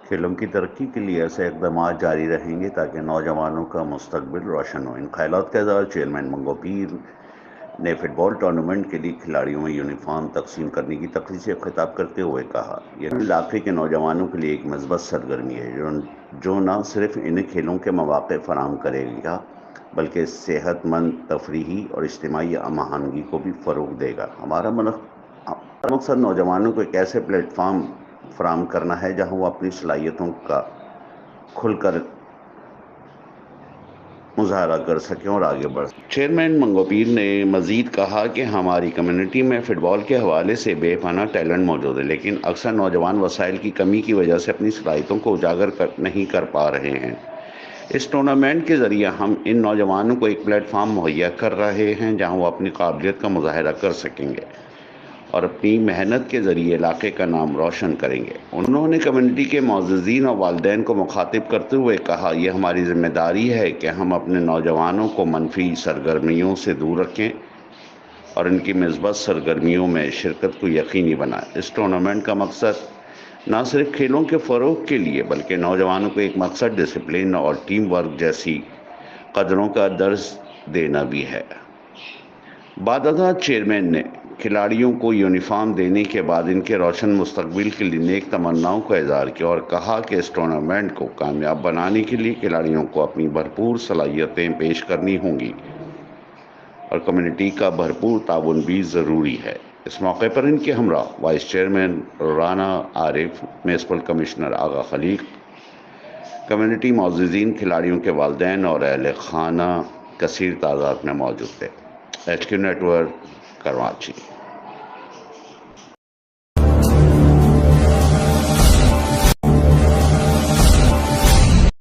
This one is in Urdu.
کھیلوں کی ترقی کے لیے ایسے اقدامات جاری رہیں گے تاکہ نوجوانوں کا مستقبل روشن ہو۔ ان خیالات کا اظہار چیئرمین منگو پیر نے فٹ بال ٹورنامنٹ کے لیے کھلاڑیوں میں یونیفارم تقسیم کرنے کی تقریب سے خطاب کرتے ہوئے کہا۔ یہ علاقے کے نوجوانوں کے لیے ایک مثبت سرگرمی ہے جو نہ صرف انہیں کھیلوں کے مواقع فراہم کرے گا بلکہ صحت مند تفریحی اور اجتماعی ہم آہنگی کو بھی فروغ دے گا۔ ہمارا مقصد نوجوانوں کو ایک ایسے پلیٹ فارم فراہم کرنا ہے جہاں وہ اپنی صلاحیتوں کا کھل کر مظاہرہ کر سکیں اور آگے بڑھ سکیں۔ چیئرمین منگو پیر نے مزید کہا کہ ہماری کمیونٹی میں فٹ بال کے حوالے سے بے پناہ ٹیلنٹ موجود ہے، لیکن اکثر نوجوان وسائل کی کمی کی وجہ سے اپنی صلاحیتوں کو اجاگر نہیں کر پا رہے ہیں۔ اس ٹورنامنٹ کے ذریعے ہم ان نوجوانوں کو ایک پلیٹ فارم مہیا کر رہے ہیں جہاں وہ اپنی قابلیت کا مظاہرہ کر سکیں گے اور اپنی محنت کے ذریعے علاقے کا نام روشن کریں گے۔ انہوں نے کمیونٹی کے معززین اور والدین کو مخاطب کرتے ہوئے کہا، یہ ہماری ذمہ داری ہے کہ ہم اپنے نوجوانوں کو منفی سرگرمیوں سے دور رکھیں اور ان کی مثبت سرگرمیوں میں شرکت کو یقینی بنائیں۔ اس ٹورنامنٹ کا مقصد نہ صرف کھیلوں کے فروغ کے لیے بلکہ نوجوانوں کو ایک مقصد، ڈسپلن اور ٹیم ورک جیسی قدروں کا درس دینا بھی ہے۔ بعد ازاں چیئرمین نے کھلاڑیوں کو یونیفارم دینے کے بعد ان کے روشن مستقبل کے لیے نیک تمناؤں کا اظہار کیا اور کہا کہ اس ٹورنامنٹ کو کامیاب بنانے کے لیے کھلاڑیوں کو اپنی بھرپور صلاحیتیں پیش کرنی ہوں گی اور کمیونٹی کا بھرپور تعاون بھی ضروری ہے۔ اس موقع پر ان کے ہمراہ وائس چیئرمین رانا عارف، میونسپل کمشنر آغا خلیق، کمیونٹی معززین، کھلاڑیوں کے والدین اور اہل خانہ کثیر تعداد میں موجود تھے۔ HQ network, Karachi.